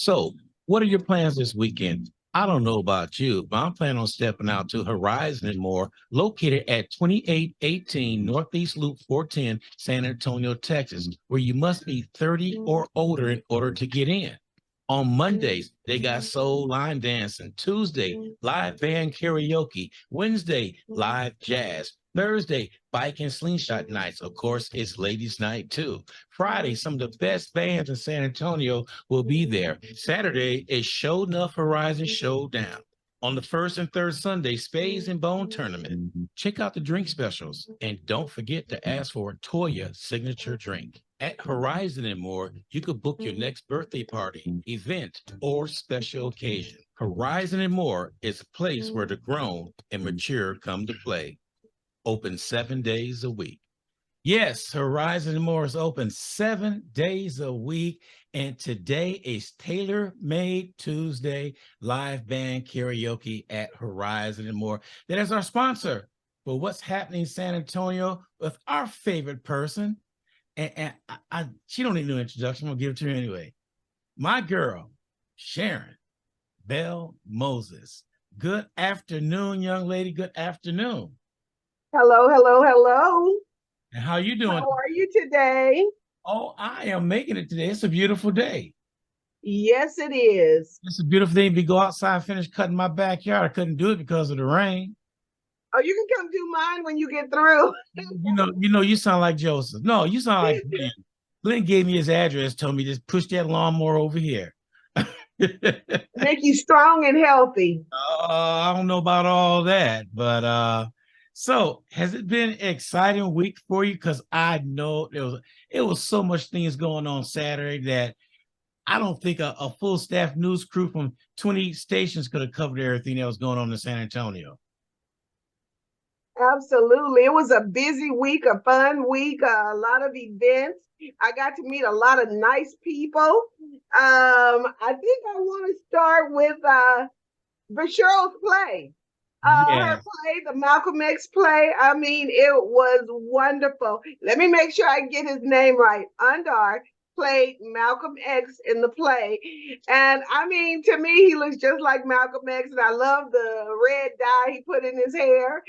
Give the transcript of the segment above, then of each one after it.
So, what are your plans this weekend? I don't know about you, but I'm planning on stepping out to Horizon and More, located at 2818 Northeast Loop 410, San Antonio, Texas, where you must be 30 or older in order to get in. On Mondays, they got soul line dancing. Tuesday, live band karaoke. Wednesday, live jazz. Thursday, bike and slingshot nights. Of course, it's ladies' night too. Friday, some of the best bands in San Antonio will be there. Saturday is Show Enough Horizon Showdown. On the first and third Sunday, Spades and Bone Tournament. Check out the drink specials and don't forget to ask for a Toya signature drink. At Horizon and More, you could book your next birthday party, event, or special occasion. Horizon and More is a place where the grown and mature come to play. Open 7 days a week. Yes, Horizon and More is open 7 days a week. And today is Tailor Made Tuesday live band karaoke at Horizon and More. That is our sponsor for what's happening in San Antonio with our favorite person. And she don't need no introduction. I'm gonna give it to her anyway. My girl, Sharon Bell Moses. Good afternoon, young lady. Good afternoon. Hello, hello, hello. And how you doing? How are you today? Oh, I am making it today. It's a beautiful day. Yes, it is. It's a beautiful day. If you go outside, finish cutting my backyard. I couldn't do it because of the rain. Oh, you can come do mine when you get through. You sound like Joseph. No, you sound like Glenn. Glenn gave me his address, told me just push that lawnmower over here. Make you strong and healthy. I don't know about all that, but so has it been an exciting week for you? Because I know it was so much things going on Saturday that I don't think a full staff news crew from 20 stations could have covered everything that was going on in San Antonio. Absolutely. It was a busy week, a fun week, a lot of events. I got to meet a lot of nice people. I think I want to start with Cheryl's play. Her Yeah. play, the Malcolm X play. I mean, it was wonderful. Let me make sure I get his name right. Undar played Malcolm X in the play. And I mean, to me, he looks just like Malcolm X. And I love the red dye he put in his hair.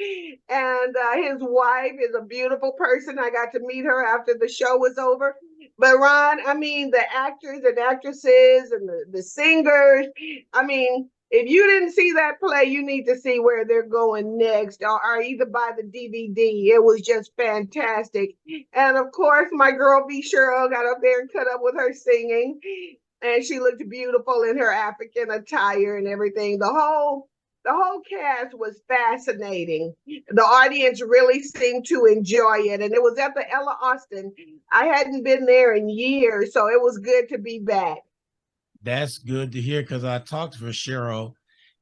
And his wife is a beautiful person. I got to meet her after the show was over. But Ron, I mean, the actors and actresses and the singers, I mean, if you didn't see that play, you need to see where they're going next, or either buy the DVD. It was just fantastic. And of course, my girl B. Cheryl got up there and cut up with her singing. And she looked beautiful in her African attire and everything. The whole cast was fascinating. The audience really seemed to enjoy it. And it was at the Ella Austin. I hadn't been there in years, so it was good to be back. That's good to hear because I talked to Cheryl,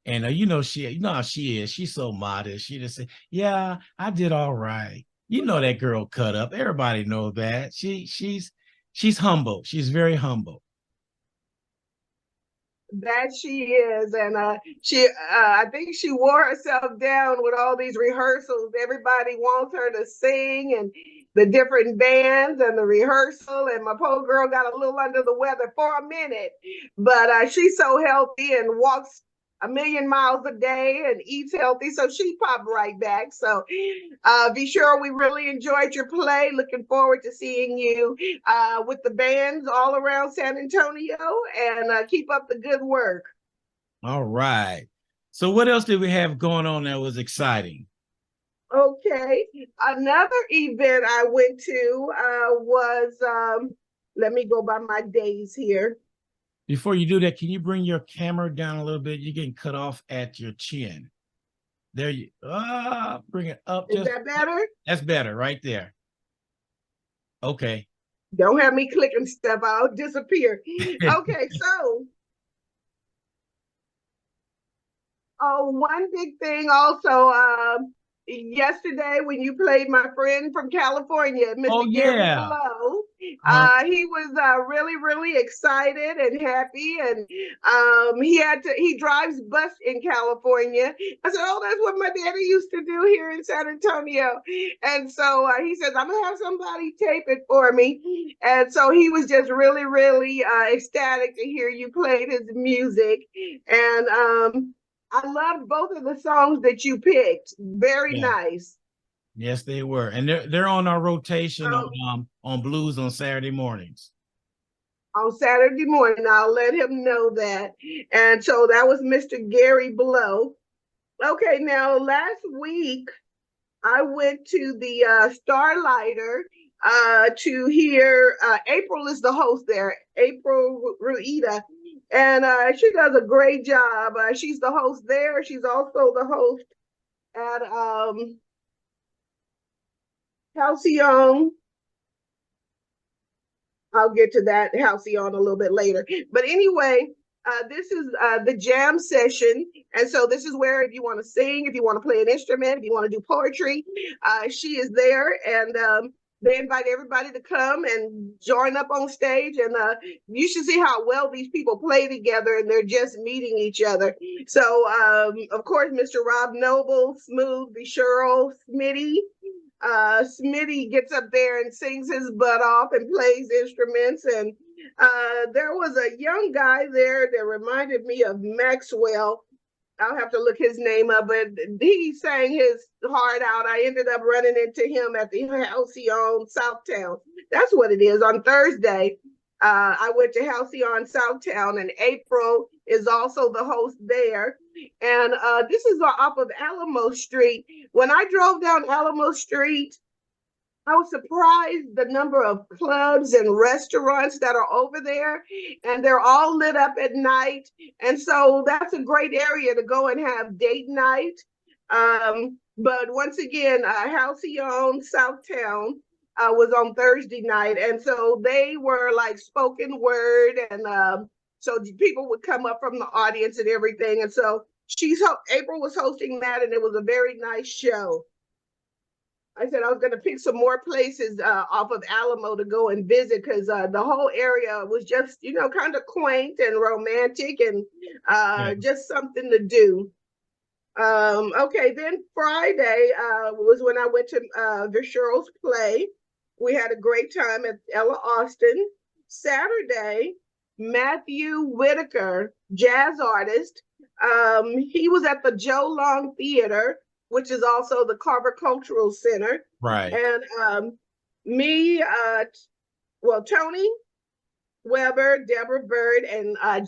and you know how she is. She's so modest. She just said, "Yeah, I did all right." You know that girl cut up. Everybody knows that. She's humble. She's very humble. That she is, and I think she wore herself down with all these rehearsals. Everybody wants her to sing, and the different bands and the rehearsal. And my poor girl got a little under the weather for a minute, but she's so healthy and walks a million miles a day and eats healthy, so she popped right back. So be sure we really enjoyed your play. Looking forward to seeing you with the bands all around San Antonio, and keep up the good work. All right. So what else did we have going on that was exciting? Okay. Another event I went to was, let me go by my days here. Before you do that, can you bring your camera down a little bit? You're getting cut off at your chin. There you bring it up. Is that better? That's better right there. Okay. Don't have me clicking stuff, I'll disappear. Okay, so one big thing also yesterday when you played my friend from California, Oh, Mr. Gary yeah. Blow. Uh, He was really, really excited and happy, and he drives bus in California. I said, "Oh, that's what my daddy used to do here in San Antonio." And so he says, "I'm gonna have somebody tape it for me." And so he was just really, really ecstatic to hear you played his music, and I loved both of the songs that you picked. Very yeah. nice. Yes, they were. And they're on our rotation So on blues on Saturday mornings. on Saturday morning, I'll let him know that. And so that was Mr. Gary Blow. Okay, now last week I went to the Starlighter to hear April is the host there, April Ruida. And she does a great job. She's the host there. She's also the host at Halcyon. I'll get to that Halcyon a little bit later. But anyway, this is the jam session. And so this is where if you want to sing, if you want to play an instrument, if you want to do poetry, she is there. And they invite everybody to come and join up on stage. And you should see how well these people play together and they're just meeting each other. So, of course, Mr. Rob Noble, Smooth, Cheryl, Smitty, Smitty gets up there and sings his butt off and plays instruments. And there was a young guy there that reminded me of Maxwell. I'll have to look his name up, but he sang his heart out. I ended up running into him at the Halcyon Southtown. That's what it is. On Thursday, I went to Halcyon Southtown, and April is also the host there. And this is off of Alamo Street. When I drove down Alamo Street, I was surprised the number of clubs and restaurants that are over there, and they're all lit up at night. And so that's a great area to go and have date night. But once again, Halcyon Southtown was on Thursday night, and so they were like spoken word, and so people would come up from the audience and everything. And so April was hosting that, and it was a very nice show. I said I was going to pick some more places off of Alamo to go and visit because the whole area was just, kind of quaint and romantic and Yeah. just something to do. Okay, then Friday was when I went to Visceral's play. We had a great time at Ella Austin. Saturday, Matthew Whitaker, jazz artist, he was at the Joe Long Theater, which is also the Carver Cultural Center. Right. And me, Tony Weber, Deborah Bird, and our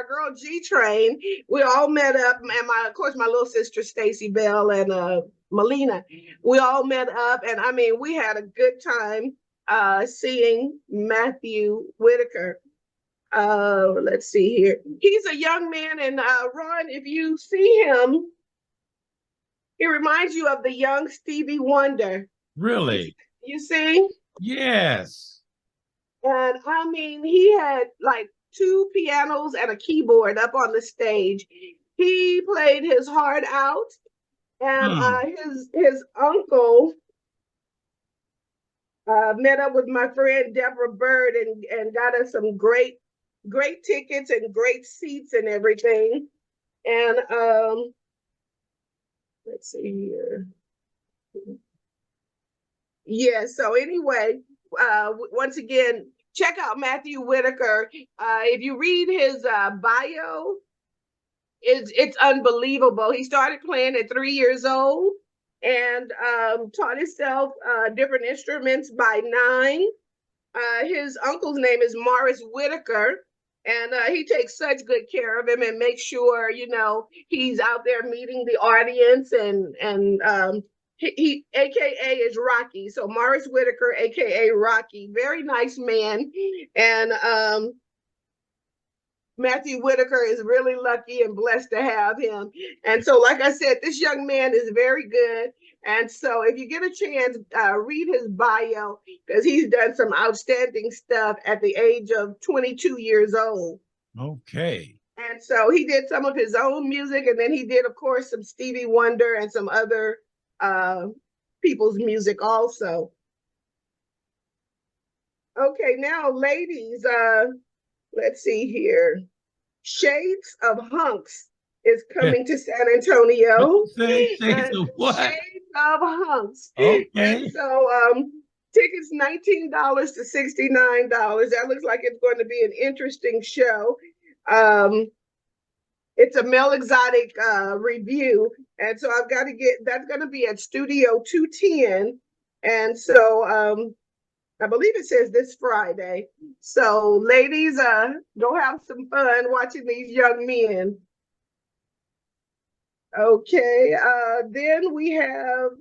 girl G Train, we all met up, and of course, my little sister Stacy Bell and Melina, we all met up, and I mean, we had a good time seeing Matthew Whitaker. Let's see here. He's a young man, and Ron, if you see him, he reminds you of the young Stevie Wonder. Really? You see? Yes. And I mean, he had like two pianos and a keyboard up on the stage. He played his heart out, and his uncle met up with my friend Deborah Bird and got us some great tickets and great seats and everything. And let's see here. Yeah, so anyway, once again, check out Matthew Whitaker. If you read his bio, it's unbelievable. He started playing at 3 years old and taught himself different instruments by 9. His uncle's name is Morris Whitaker, and he takes such good care of him and makes sure he's out there meeting the audience and he AKA is Rocky. So Morris Whitaker, AKA Rocky, very nice man. And Matthew Whitaker is really lucky and blessed to have him. And so, like I said, this young man is very good. And so if you get a chance, read his bio because he's done some outstanding stuff at the age of 22 years old. Okay. And so he did some of his own music, and then he did, of course, some Stevie Wonder and some other people's music also. Okay, now ladies, let's see here. Shades of Hunks is Yeah. coming to San What Antonio. you say? Say And so what? Shades of Hunks. And Okay. so tickets $19 to $69. That looks like it's going to be an interesting show. Um, it's a Mel Exotic review. And so I've got to get that's going to be at Studio 210. And so I believe it says this Friday. So, ladies, go have some fun watching these young men. Okay, then we have,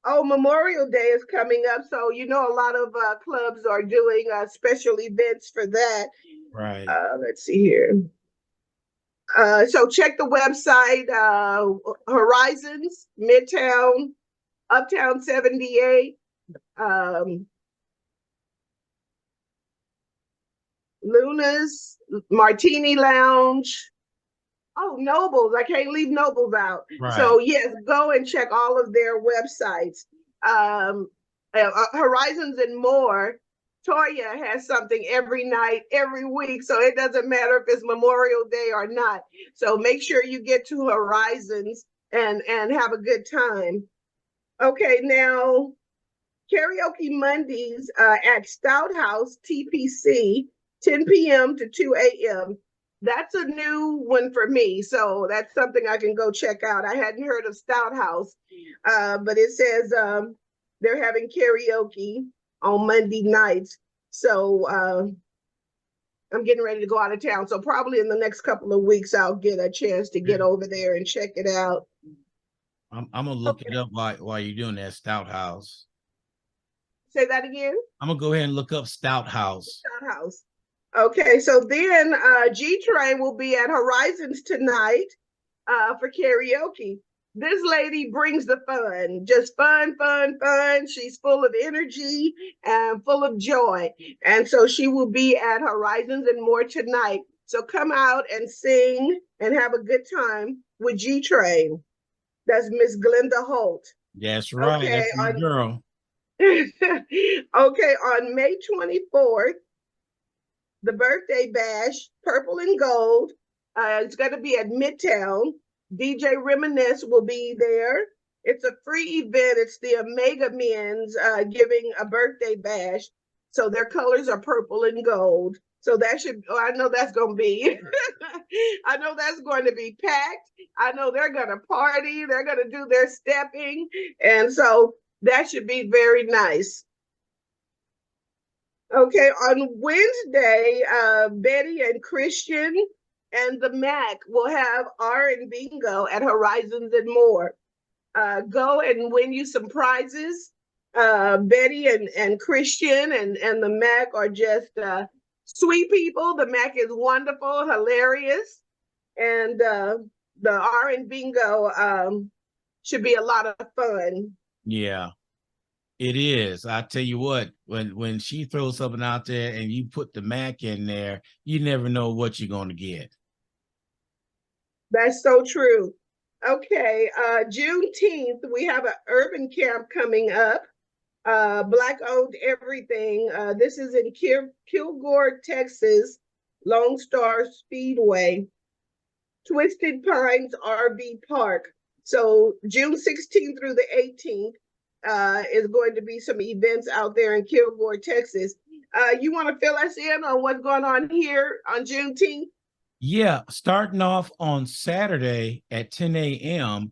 Memorial Day is coming up. So, a lot of clubs are doing special events for that. Right. Let's see here. So, check the website Horizons, Midtown, Uptown 78. Um, Luna's Martini Lounge. Oh, Nobles. I can't leave Nobles out. Right. So, yes, go and check all of their websites. Um, Horizons and more. Toya has something every night, every week. So it doesn't matter if it's Memorial Day or not. So make sure you get to Horizons and have a good time. Okay, now Karaoke Mondays at Stout House TPC, 10 p.m. to 2 a.m. That's a new one for me. So that's something I can go check out. I hadn't heard of Stout House, but it says they're having karaoke on Monday nights. So I'm getting ready to go out of town. So probably in the next couple of weeks, I'll get a chance to get over there and check it out. I'm gonna look it up while you're doing that. Stout House. Say that again. I'm gonna go ahead and look up Stout House. Stout House. Okay, so then G Train will be at Horizons tonight for karaoke. This lady brings the fun, just fun, fun, fun. She's full of energy and full of joy. And so she will be at Horizons and more tonight. So come out and sing and have a good time with G Train. That's Miss Glenda Holt. That's right. Okay, That's my girl. okay, on May 24th, the birthday bash, purple and gold. It's going to be at Midtown. DJ Reminisce will be there. It's a free event. It's the Omega Men's giving a birthday bash. So their colors are purple and gold. So that should, I know that's going to be, I know that's going to be packed. I know they're going to party. They're going to do their stepping. And so that should be very nice. Okay, on Wednesday, Betty and Christian and the Mac will have R and Bingo at Horizons and more. Go and win you some prizes. Betty and Christian and the Mac are just sweet people. The Mac is wonderful, hilarious, and the R and Bingo should be a lot of fun. Yeah. It is. I tell you what, when she throws something out there and you put the Mac in there, you never know what you're going to get. That's so true. Okay, Juneteenth, we have an urban camp coming up. Black owned everything. This is in Kilgore, Texas, Lone Star Speedway, Twisted Pines RV Park. So June 16th through the 18th is going to be some events out there in Kilgore, Texas. You want to fill us in on what's going on here on Juneteenth? Yeah, starting off on Saturday at 10 a.m.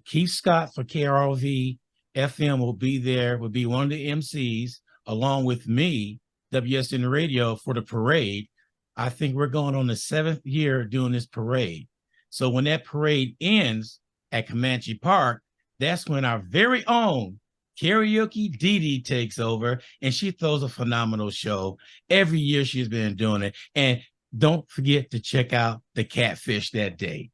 Keith Scott for KROV FM will be there, will be one of the MCs, along with me, WSN Radio, for the parade. I think we're going on the 7th year doing this parade. So when that parade ends at Comanche Park, that's when our very own Karaoke Dee Dee takes over, and she throws a phenomenal show. Every year she's been doing it. And don't forget to check out the catfish that day.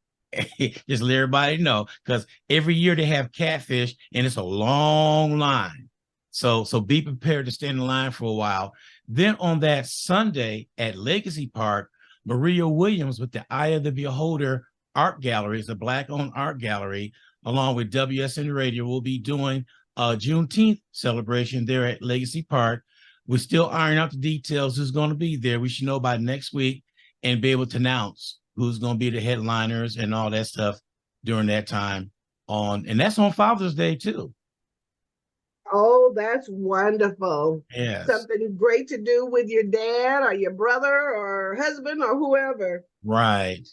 Just let everybody know, because every year they have catfish and it's a long line. So be prepared to stand in line for a while. Then on that Sunday at Legacy Park, Maria Williams with the Eye of the Beholder Art Gallery, is a Black-owned art gallery, along with WSN Radio, will be doing a Juneteenth celebration there at Legacy Park. We're still ironing out the details, who's going to be there. We should know by next week and be able to announce who's going to be the headliners and all that stuff during that time. And that's on Father's Day too. Oh, that's wonderful. Yes. Something great to do with your dad or your brother or husband or whoever. Right.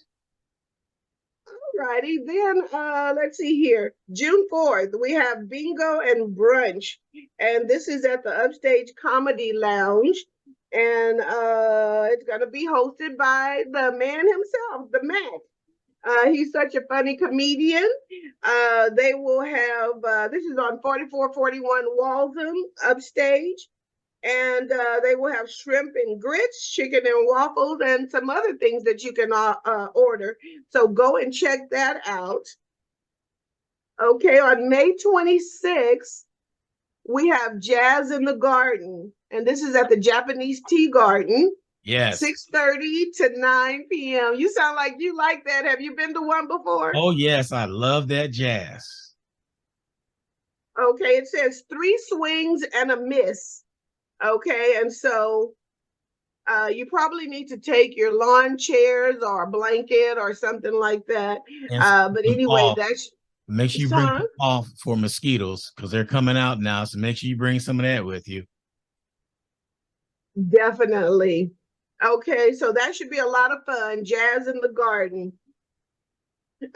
All righty. Then let's see here. June 4th, we have bingo and brunch. And this is at the Upstage Comedy Lounge. And it's going to be hosted by the man himself, the Mac. He's such a funny comedian. They will have, this is on 4441 Waltham, Upstage. And they will have shrimp and grits, chicken and waffles, and some other things that you can order. So go and check that out. Okay, on May 26th, we have Jazz in the Garden. And this is at the Japanese Tea Garden. Yes. 6:30 to 9 p.m. You sound like you like that. Have you been to one before? Oh, yes. I love that jazz. Okay, it says 3 swings and a miss. Okay, and so you probably need to take your lawn chairs or a blanket or something like that. But anyway, that's make sure you bring them off for mosquitoes because they're coming out now. So make sure you bring some of that with you. Definitely. Okay, so that should be a lot of fun. Jazz in the Garden.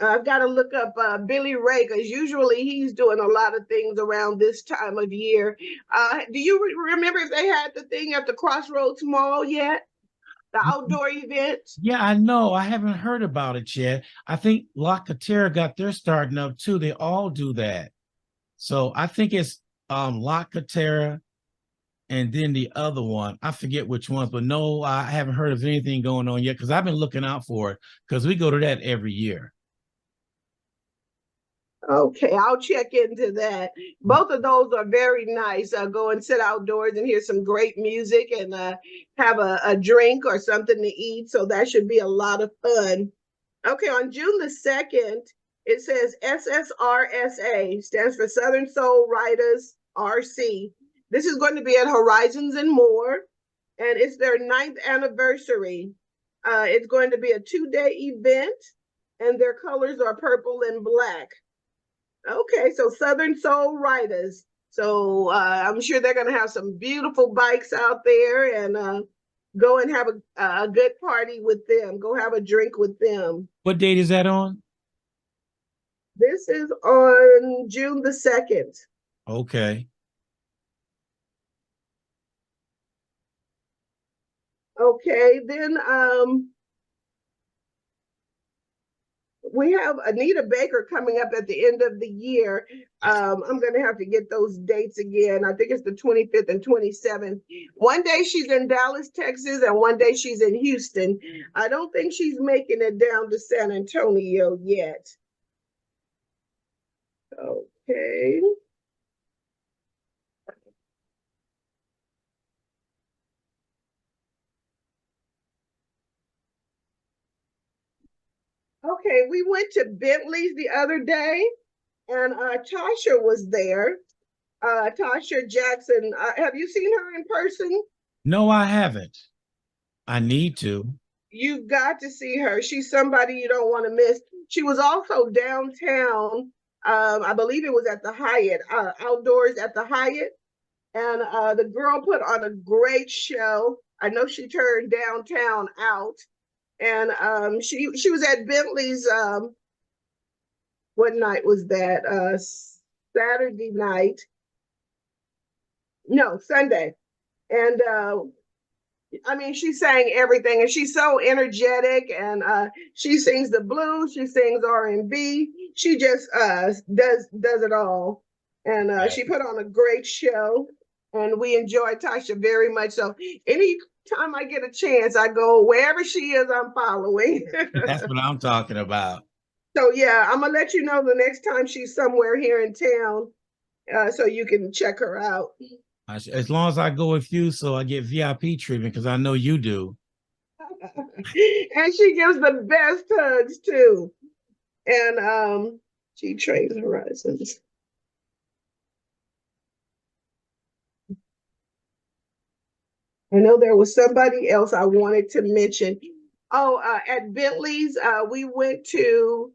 I've got to look up Billy Ray because usually he's doing a lot of things around this time of year. Do you remember if they had the thing at the Crossroads Mall yet? The outdoor event? Yeah, I know. I haven't heard about it yet. I think La Catera got their starting up too. They all do that. So I think it's La Catera and then the other one. I forget which ones, but no, I haven't heard of anything going on yet because I've been looking out for it because we go to that every year. Okay, I'll check into that. Both of those are very nice. Go and sit outdoors and hear some great music and have a drink or something to eat. So that should be a lot of fun. Okay, on June the 2nd, it says SSRSA, stands for Southern Soul Writers RC. This is going to be at Horizons and More, and it's their 9th anniversary. It's going to be a 2-day event, and their colors are purple and black. Okay, so Southern Soul Riders. So I'm sure they're going to have some beautiful bikes out there and go and have a good party with them. Go have a drink with them. What date is that on? This is on June the 2nd. Okay. Okay, then we have Anita Baker coming up at the end of the year. I'm going to have to get those dates again. I think it's the 25th and 27th. One day she's in Dallas, Texas, and one day she's in Houston. I don't think she's making it down to San Antonio yet. Okay. Okay, we went to Bentley's the other day, and Tasha was there. Tasha Jackson. Have you seen her in person? No, I haven't. I need to. You've got to see her. She's somebody you don't want to miss. She was also downtown. I believe it was at the Hyatt, outdoors at the Hyatt. And the girl put on a great show. I know she turned downtown out. And she was at Bentley's, what night was that? Saturday night. No, Sunday. And I mean, she sang everything, and she's so energetic, and she sings the blues, she sings R&B, she just does it all, and she put on a great show, and we enjoy Tasha very much. So anytime I get a chance, I go wherever she is, I'm following. That's what I'm talking about. So yeah, I'm gonna let you know the next time she's somewhere here in town, so you can check her out. As long as I go with you, so I get VIP treatment because I know you do. And she gives the best hugs too. And G Train Horizons. I know there was somebody else I wanted to mention. Oh, at Bentley's, we went to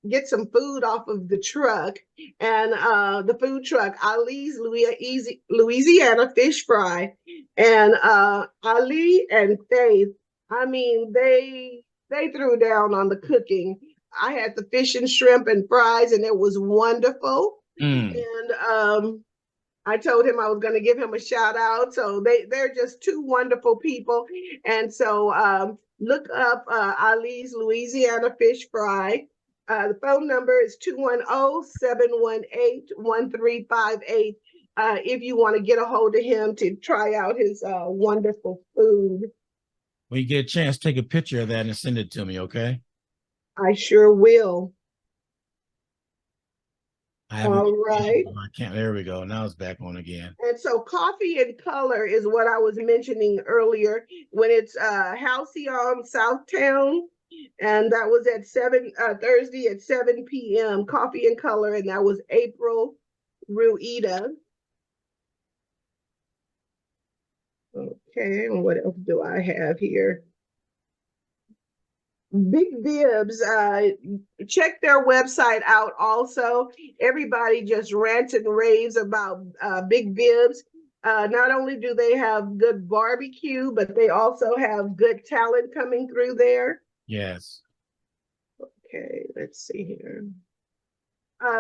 get some food off of the truck, and the food truck, Ali's Louisiana fish fry, and Ali and Faith. I mean, they threw down on the cooking. I had the fish and shrimp and fries, and it was wonderful. Mm. And I told him I was going to give him a shout out. So they're just two wonderful people. And so look up Ali's Louisiana Fish Fry. The phone number is 210-718-1358 if you want to get a hold of him to try out his wonderful food. When you get a chance, take a picture of that and send it to me, okay? I sure will. I haven't. All right. I can't. There we go. Now it's back on again. And so Coffee and Color is what I was mentioning earlier when it's Halcyon Southtown. And that was at Thursday at 7 p.m. Coffee and Color, and that was April Rueda. Okay, and what else do I have here? Big Bibs, check their website out also. Everybody just rants and raves about Big Bibs. Not only do they have good barbecue, but they also have good talent coming through there. Yes. Okay, let's see here.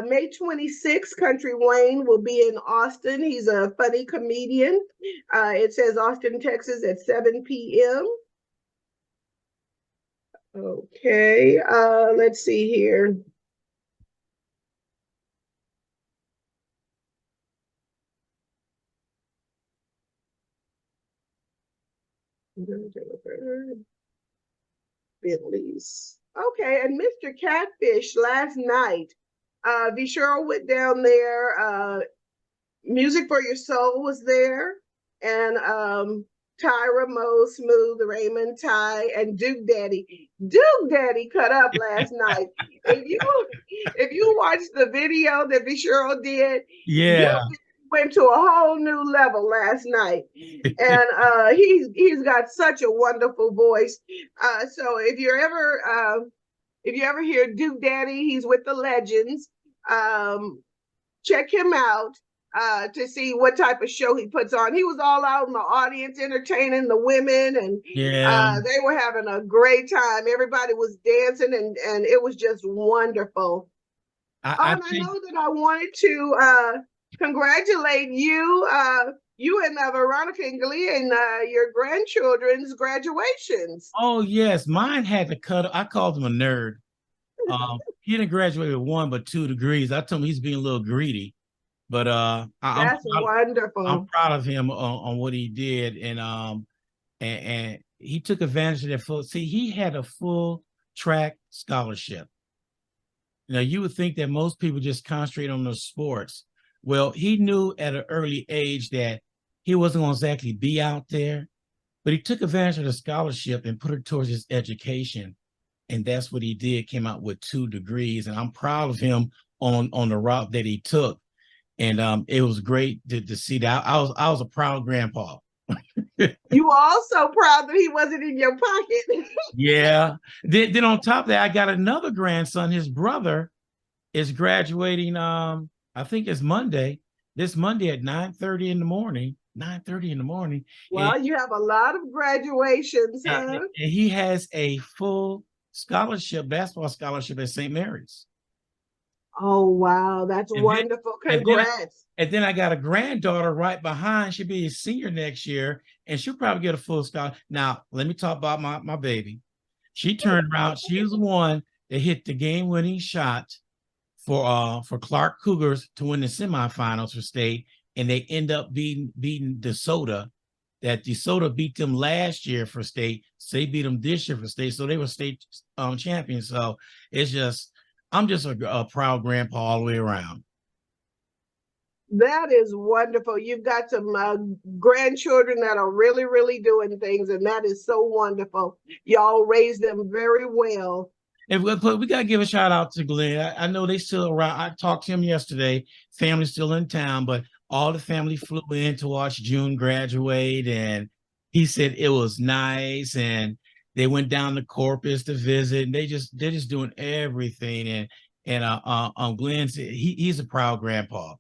May 26th, Country Wayne will be in Austin. He's a funny comedian. It says Austin, Texas at 7 p.m. Okay, let's see here. Bentley's. Okay, and Mr. Catfish last night. Cheryl went down there. Music for Your Soul was there, and Tyra Mo, Smooth, Raymond, Ty, and Duke Daddy. Duke Daddy cut up last night. If you watched the video that Cheryl did, Yeah. Duke went to a whole new level last night, and he's got such a wonderful voice. So if you ever hear Duke Daddy, he's with the Legends. Check him out to see what type of show he puts on. He was all out in the audience entertaining the women, and Yeah. they were having a great time. Everybody was dancing, and it was just wonderful. I And I think. know that I wanted to congratulate you, you and Veronica and Glee and your grandchildren's graduations. Oh yes, mine had to cut. I called him a nerd. He didn't graduate with 1 but 2 degrees. I told him he's being a little greedy, but That's I'm wonderful. proud of him on what he did, and he took advantage of that full. See, he had a full track scholarship. Now you would think that most people just concentrate on the sports. Well, he knew at an early age that he wasn't going to exactly be out there, but he took advantage of the scholarship and put it towards his education, and that's what he did. Came out with 2 degrees, and I'm proud of him on the route that he took. And it was great to see that. I was a proud grandpa. You were also proud that he wasn't in your pocket. Yeah. Then on top of that, I got another grandson. His brother is graduating. I think it's Monday. This Monday at 9:30 in the morning. 9:30 in the morning. And, Well, you have a lot of graduations, huh? and he has a full scholarship, basketball scholarship at St. Mary's. Oh, wow. That's And then, wonderful. and then, Congrats. and then I got a granddaughter right behind. She'll be a senior next year, and she'll probably get a full scholarship. Now, let me talk about my baby. She turned around. She was the one that hit the game-winning shot for Clark Cougars to win the semifinals for state, and they end up beating DeSoto. That DeSoto beat them last year for state, so they beat them this year for state, so they were state champions. So I'm just a proud grandpa all the way around. That is wonderful. You've got some grandchildren that are really, really doing things, and that is so wonderful. Y'all raised them very well. But we gotta give a shout out to Glenn. I know they still around. I talked to him yesterday. Family's still in town, but all the family flew in to watch June graduate, and he said it was nice. And they went down to Corpus to visit, and they're just doing everything. And Glenn said he's a proud grandpa.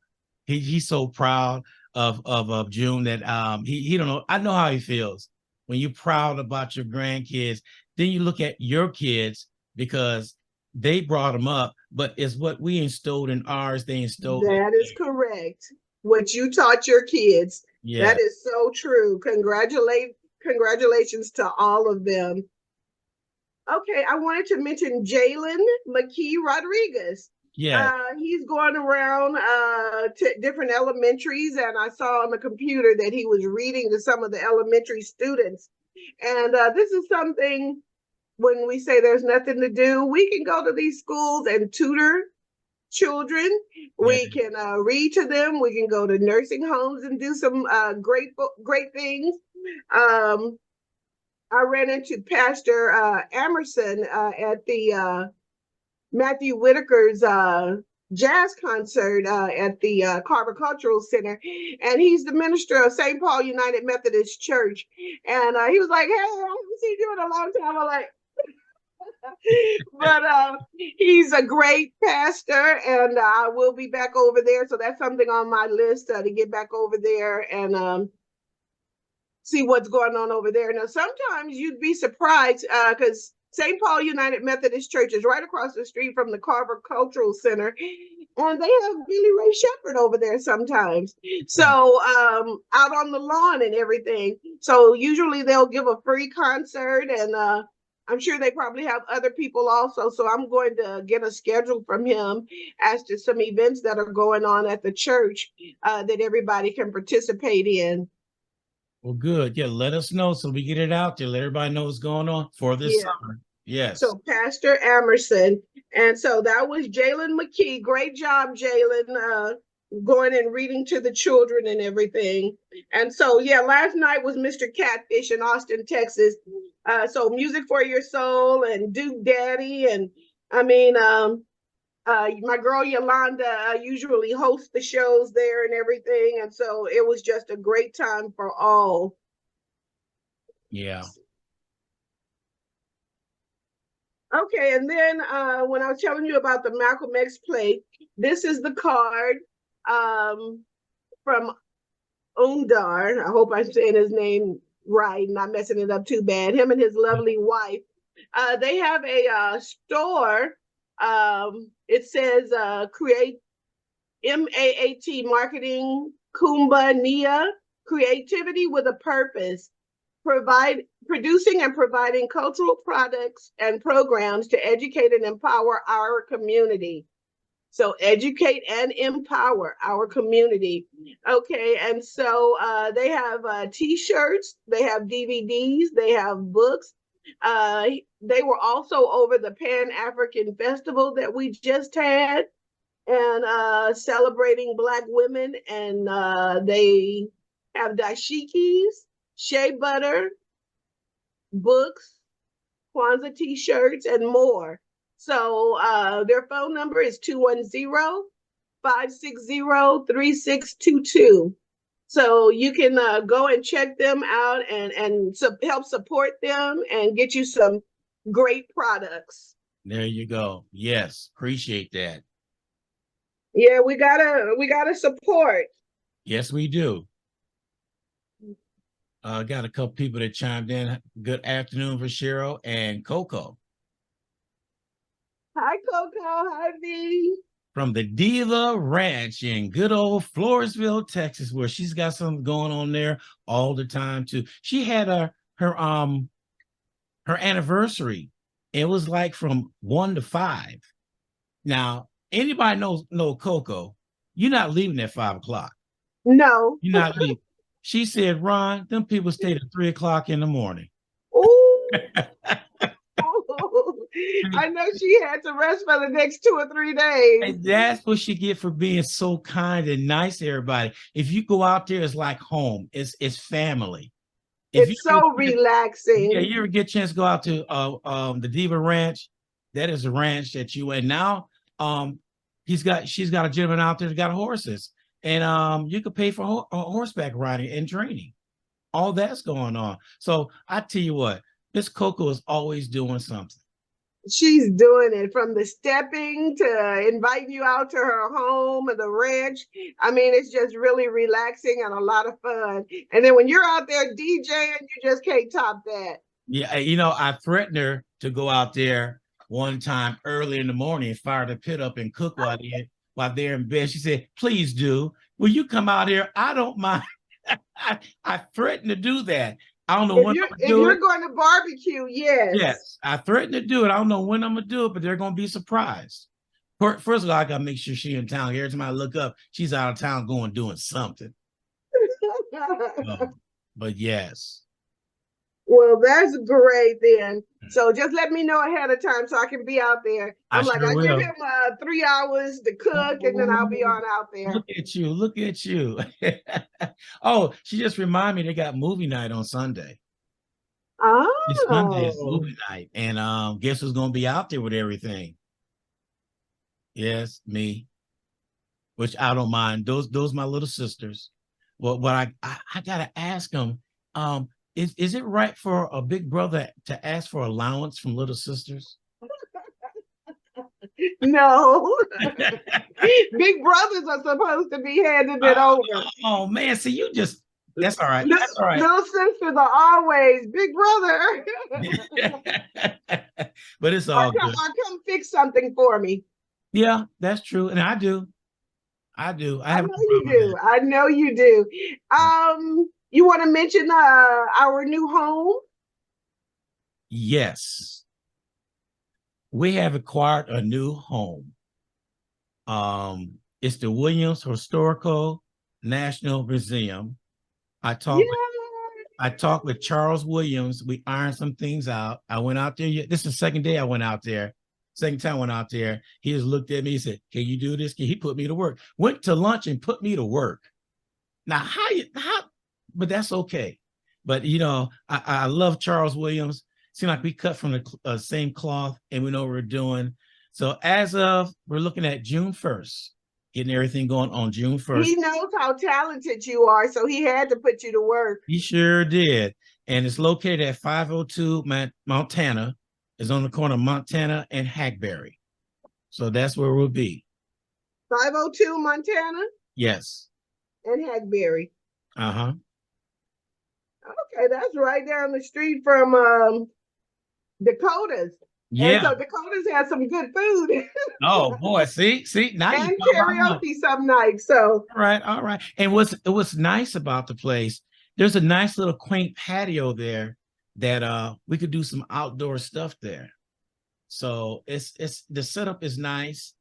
He's so proud of June that he don't know. I know how he feels when you're proud about your grandkids. Then you look at your kids because they brought them up, but it's what we instilled in ours, they instilled in That is theirs. correct. What you taught your kids. Yeah, That is so true. Congratulations to all of them. Okay, I wanted to mention Jalen McKee Rodriguez. yeah, He's going around to different elementaries, and I saw on the computer that he was reading to some of the elementary students. And this is something when we say there's nothing to do, we can go to these schools and tutor children. yeah, We can read to them. We can go to nursing homes and do some great things. Um, I ran into Pastor Emerson at the Matthew Whitaker's jazz concert at the Carver Cultural Center, and he's the minister of St. Paul United Methodist Church. And he was like, "Hey, I haven't seen you in a long time." I'm like, but he's a great pastor, and I will be back over there. So that's something on my list to get back over there and see what's going on over there. Now, sometimes you'd be surprised because St. Paul United Methodist Church is right across the street from the Carver Cultural Center, and they have Billy Ray Shepherd over there sometimes. So out on the lawn and everything. So usually they'll give a free concert, and I'm sure they probably have other people also. So I'm going to get a schedule from him as to some events that are going on at the church that everybody can participate in. well, good. Yeah, let us know so we get it out there. Let everybody know what's going on for this Yeah. summer. Yes. So Pastor Emerson. And so that was Jalen McKee. Great job, Jalen, going and reading to the children and everything. And so, yeah, last night was Mr. Catfish in Austin, Texas. So Music for Your Soul and Duke Daddy. And I mean, my girl Yolanda usually hosts the shows there and everything. And so it was just a great time for all. Yeah. Okay, and then when I was telling you about the Malcolm X play, this is the card from Undar. I hope I'm saying his name right, not messing it up too bad. Him and his lovely wife. They have a store. It says create MAAT marketing Kumba Nia creativity with a purpose. Producing and providing cultural products and programs to educate and empower our community. So educate and empower our community. Okay, and so they have T-shirts, they have DVDs, they have books. They were also over the Pan-African Festival that we just had and celebrating Black women, and they have dashikis, shea butter, books, Kwanzaa t-shirts, and more. So their phone number is 210-560-3622. So you can go and check them out and help support them and get you some great products. There you go. Yes, appreciate that. Yeah, we gotta support. Yes, we do. Got a couple people that chimed in. Good afternoon for Cheryl and Coco. Hi, Coco. Hi, V. From the Diva Ranch in good old Floresville, Texas, where she's got something going on there all the time too. She had her anniversary. It was like from 1 to 5. Now, anybody know Coco, you're not leaving at 5 o'clock. No. You're not leaving. She said, Ron, them people stayed at 3 o'clock in the morning. Ooh. I know she had to rest for the next 2 or 3 days. And that's what she get for being so kind and nice to everybody. If you go out there, it's like home. It's family. If it's so relaxing. Yeah, you ever get a chance to go out to the Diva Ranch, That is a ranch that you and now she's got a gentleman out there that got horses. And you could pay for horseback riding and training. All that's going on. So I tell you what, Miss Coco is always doing something. She's doing it from the stepping to inviting you out to her home and the ranch. I mean, it's just really relaxing and a lot of fun. And then when you're out there DJing, you just can't top that. Yeah, you know, I threatened her to go out there one time early in the morning, fire the pit up and cook while they're in bed. She said, "Please do. Will you come out here? I don't mind." I threatened to do that. I don't know when I'm gonna If do you're it. going to barbecue, yes. Yes, I threatened to do it. I don't know when I'm gonna do it, but they're gonna be surprised. First of all, I gotta make sure she's in town. Every time I look up, she's out of town doing something. But yes. Well, that's great then. So just let me know ahead of time so I can be out there. I I'm like, sure I give will. him 3 hours to cook and then I'll be on out there. Look at you. Look at you. Oh, she just reminded me they got movie night on Sunday. This Sunday is Oh, movie night. And guess who's gonna be out there with everything? Yes, me. Which I don't mind. Those my little sisters. Well, but I gotta ask them, is it right for a big brother to ask for allowance from little sisters? no. Big brothers are supposed to be handing it over. Oh man, see you just that's all right. That's all right. Little sisters are always big brother. But it's all good. Or come fix something for me. Yeah, that's true. And I do. I have know no you problem with do. I know you do. You want to mention our new home? Yes. We have acquired a new home. It's the Williams Historical National Museum. I talked with Charles Williams. We ironed some things out. I went out there. This is the second day I went out there. Second time I went out there. He just looked at me. He said, "Can you do this?" He put me to work. Went to lunch and put me to work. Now, how? But that's okay. But you know, I love Charles Williams. Seems like we cut from the same cloth, and we know what we're doing. So we're looking at June 1st, getting everything going on June 1st. He knows how talented you are, so he had to put you to work. He sure did. And it's located at 502 Montana. It's on the corner of Montana and Hackberry. So that's where we'll be. 502 Montana? Yes. And Hackberry. Uh-huh. Okay, that's right down the street from Dakota's. Yeah. And so Dakota's has some good food. Oh boy, see, now and karaoke some nights. So all right. And what's nice about the place, there's a nice little quaint patio there that we could do some outdoor stuff there. So it's the setup is nice,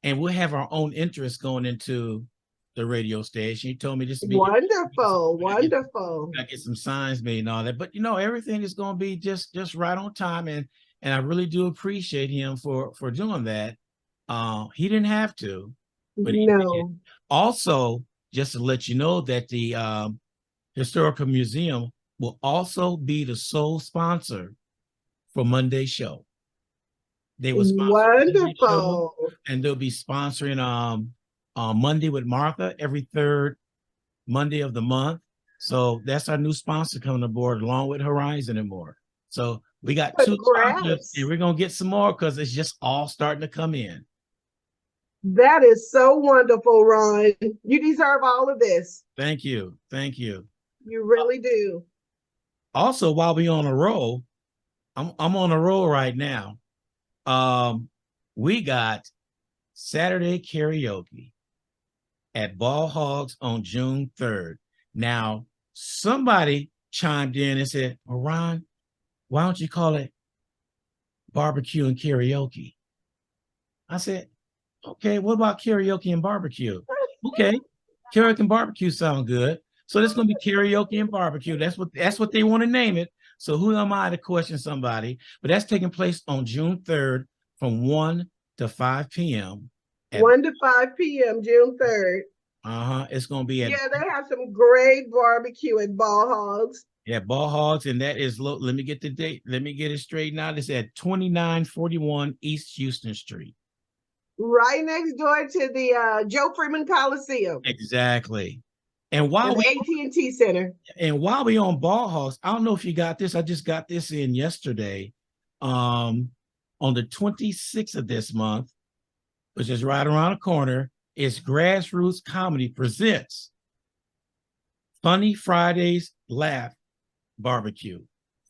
and we'll have our own interests going into the radio station. You told me this would be wonderful. I get some signs made and all that, but you know everything is going to be just right on time, and I really do appreciate him for doing that. He didn't have to, but he did. Also, just to let you know that the Historical Museum will also be the sole sponsor for Monday's show. They will sponsor wonderful, and they'll be sponsoring Monday with Martha every third Monday of the month. So that's our new sponsor coming aboard, along with Horizon and more. So we got two sponsors, and we're gonna get some more because it's just all starting to come in. That is so wonderful, Ron. You deserve all of this. Thank you. You really do. Also, while we on a roll, I'm on a roll right now. We got Saturday karaoke at Ball Hogs on June 3rd. Now, somebody chimed in and said, "Well, Ron, why don't you call it barbecue and karaoke?" I said, "Okay, what about karaoke and barbecue?" Okay, karaoke and barbecue sound good. So this is gonna be karaoke and barbecue. That's what they want to name it. So who am I to question somebody? But that's taking place on June 3rd from 1 to 5 p.m. 1 to 5 p.m. June 3rd. It's gonna be they have some great barbecue at Ball Hogs. Yeah, Ball Hogs, and that is low. Let me get the date. Let me get it straight now. It's at 2941 East Houston Street. Right next door to the Joe Freeman Coliseum Exactly. and the AT&T Center. And while we on Ball Hogs, I don't know if you got this. I just got this in yesterday. On the 26th of this month, which is right around the corner, is Grassroots Comedy presents Funny Fridays Laugh Barbecue.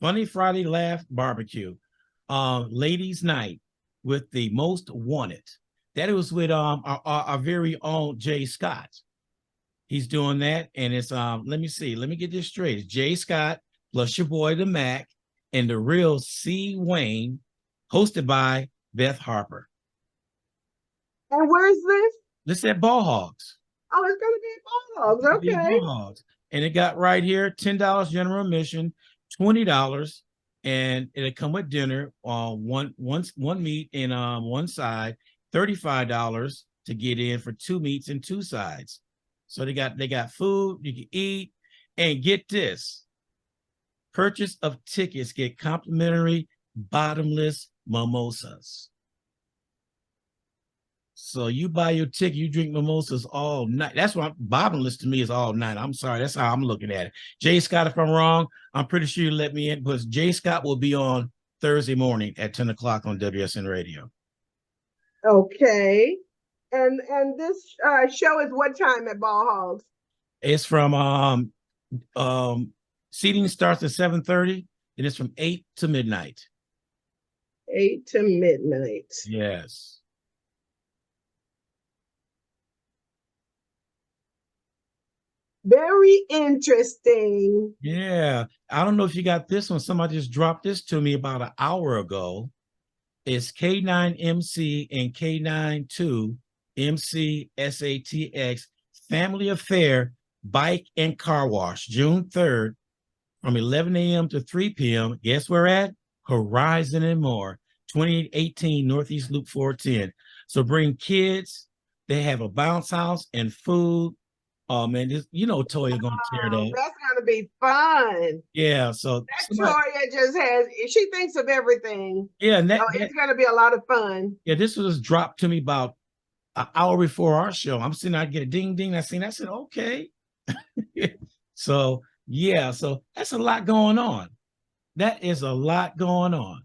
Funny Friday Laugh Barbecue. Ladies Night with the Most Wanted. That was with our very own Jay Scott. He's doing that, and it's let me see, let me get this straight. It's Jay Scott plus your boy the Mac and the real C. Wayne, hosted by Beth Harper. And where's this? This at Ball Hogs. Oh, it's gonna be Ball Hogs. Okay. Ball Hogs. And it got right here, $10 general admission, $20, and it'll come with dinner, one meat and one side, $35 to get in for 2 meats and 2 sides. So they got food you can eat, and get this: purchase of tickets get complimentary bottomless mimosas. So you buy your ticket, you drink mimosas all night. That's what bottomless to me is all night. I'm sorry, that's how I'm looking at it. Jay Scott, if I'm wrong, I'm pretty sure you let me in, but Jay Scott will be on Thursday morning at 10 o'clock on WSN Radio. Okay. And this show is what time at Ball Hogs? It's from seating starts at 7:30, and it's from 8 to midnight. 8 to midnight. Yes. Very interesting. Yeah. I don't know if you got this one. Somebody just dropped this to me about an hour ago. It's K9MC and K92 MC SATX Family Affair Bike and Car Wash, June 3rd from 11 a.m. to 3 p.m. Guess where at? Horizon and More, 2818 Northeast Loop 410. So bring kids. They have a bounce house and food. Oh man, this, Toya gonna tear that. That's gonna be fun. Yeah, so Toya just she thinks of everything. Yeah, and it's gonna be a lot of fun. Yeah, this was dropped to me about an hour before our show. I'm sitting, I get a ding ding. I said, okay. So yeah, so that's a lot going on. That is a lot going on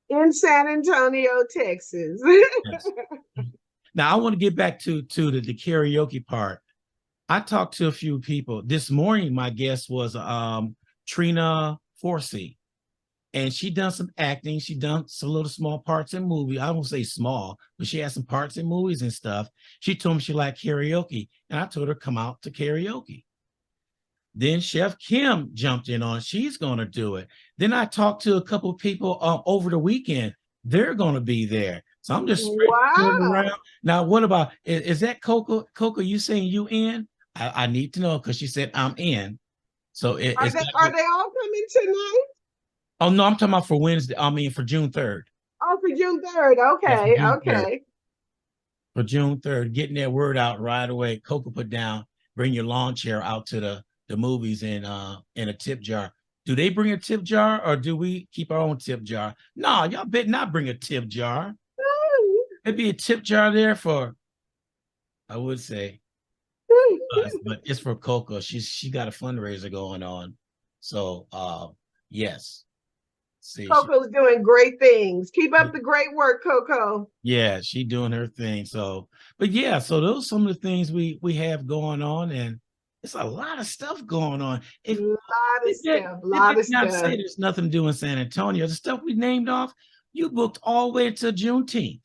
in San Antonio, Texas. Yes. Now I want to get back to the karaoke part. I talked to a few people this morning. My guest was Trina Forsey, and she done some acting. She done some little small parts in movies. I won't say small, but she had some parts in movies and stuff. She told me she liked karaoke, and I told her come out to karaoke. Then Chef Kim jumped in on it. She's going to do it. Then I talked to a couple of people over the weekend. They're going to be there. So I'm just around. Now, what about, is that Coco? Coco, you saying you in? I need to know, because she said I'm in. So are they all coming tonight? Oh, no, I'm talking about for Wednesday. I mean, for June 3rd. Oh, for June 3rd. Okay. Yeah, for June 3rd. For June 3rd, getting that word out right away. Coco put down, bring your lawn chair out to the movies in a tip jar. Do they bring a tip jar, or do we keep our own tip jar? No, y'all better not bring a tip jar. There'd be a tip jar there for, I would say, us, but it's for Coco. She got a fundraiser going on. So yes. See, Coco's doing great things. Keep up the great work, Coco. Yeah, she doing her thing. So, but yeah, so those are some of the things we have going on, and it's a lot of stuff going on. A lot of stuff. Say there's nothing to do in San Antonio. The stuff we named off, you booked all the way until Juneteenth.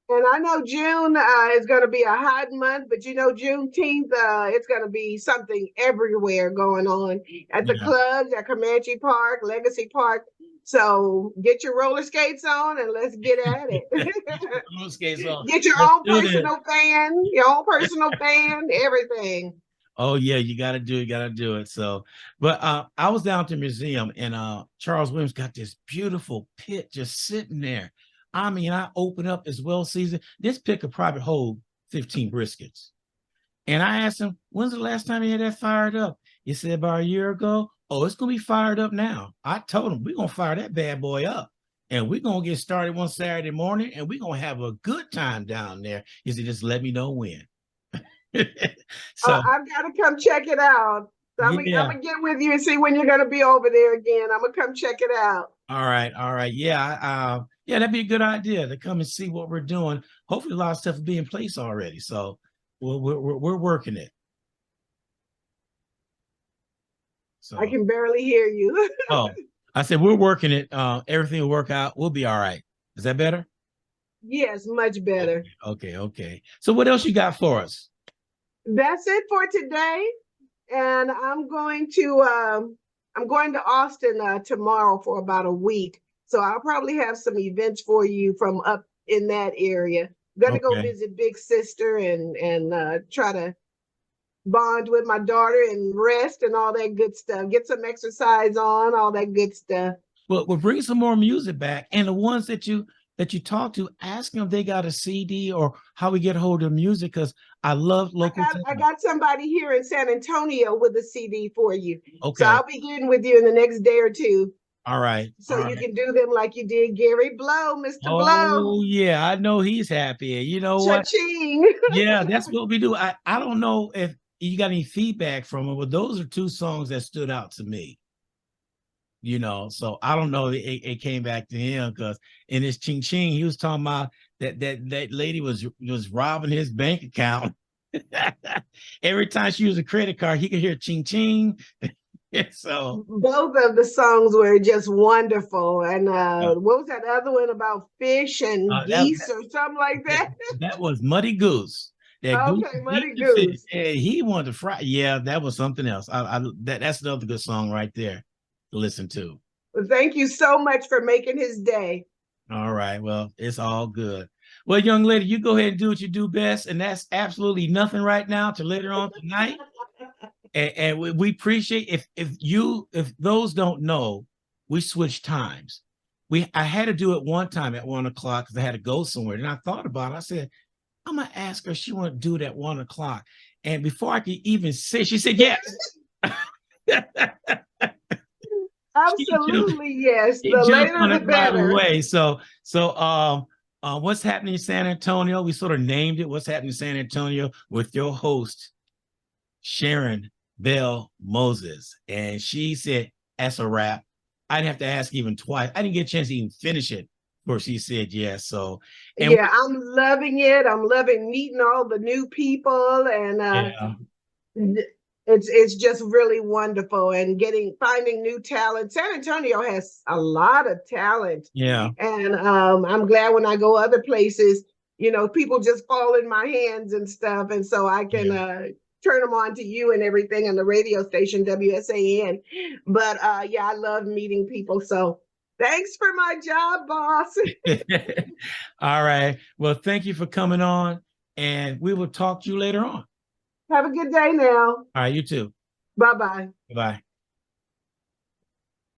And I know June is going to be a hot month, but Juneteenth, it's going to be something everywhere going on at the clubs, at Comanche Park, Legacy Park. So get your roller skates on and let's get at it. Roller skates on. Get your own personal fan, everything. Oh yeah, you got to do it. So, but I was down to the museum, and Charles Williams got this beautiful pit just sitting there. I mean, I open up as well seasoned. This pit could probably hold 15 briskets. And I asked him, when's the last time he had that fired up? You said about a year ago. Oh, it's gonna be fired up now. I told him we're gonna fire that bad boy up. And we're gonna get started one Saturday morning and we're gonna have a good time down there. He said, just let me know when. So I've got to come check it out. So I'm yeah. gonna get with you and see when you're gonna be over there again. I'm gonna come check it out. All right, all right. Yeah, yeah, that'd be a good idea to come and see what we're doing. Hopefully a lot of stuff will be in place already. So we're working it. I So can barely hear you. oh, I said we're working it. Everything will work out. We'll be all right. Is that better? Yes, much better. Okay. So what else you got for us? That's it for today. And I'm going to Austin tomorrow for about a week. So I'll probably have some events for you from up in that area. Gonna go Okay. visit Big Sister and try to bond with my daughter and rest and all that good stuff. Get some exercise on, all that good stuff. Well, we'll bring some more music back. And the ones that you talk to, ask them if they got a CD or how we get a hold of music, because I love local I talent. got somebody here in San Antonio with a CD for you. So Okay. I'll be getting with you in the next day or two. All right. So All you right. can do them like you did Gary Blow, Mr. Blow. Oh yeah, I know he's happy. You know what? Cha-ching. Yeah, that's what we do. I don't know if you got any feedback from him, but those are two songs that stood out to me. So I don't know. It came back to him because in his ching ching, he was talking about that lady was robbing his bank account. Every time she used a credit card, he could hear ching ching. So Both of the songs were just wonderful. And uh, what was that other one about fish and that, geese or something like that that? that was Muddy Goose. That goose Okay, beat Muddy the fish. Goose. And he wanted to fry. Yeah, that was something else. That's another good song right there to listen to. Well, thank you so much for making his day. All right. Well, it's all good. Well, young lady, you go ahead and do what you do best. And that's absolutely nothing right now to later on tonight. And we appreciate if those don't know, we switch times. I had to do it one time at 1 o'clock because I had to go somewhere. And I thought about it. I said, I'm gonna ask her if she want to do it at 1 o'clock. And before I could even say, she said yes. she jumped, Absolutely, yes. she The jumped later on it the right better. away. What's happening in San Antonio? We sort of named it. What's happening in San Antonio with your host, Sharon Bell Moses. And she said, that's a wrap. I'd have to ask even twice. I didn't get a chance to even finish it before she said yes. So, and Yeah, I'm loving it. I'm loving meeting all the new people and yeah, it's just really wonderful and finding new talent. San Antonio has a lot of talent. yeah, And I'm glad when I go other places, people just fall in my hands and stuff. And so I can yeah. turn them on to you and everything on the radio station, WSAN. But yeah, I love meeting people. So thanks for my job, boss. All right. Well, thank you for coming on, and we will talk to you later on. Have a good day now. All right, you too. Bye bye. Bye.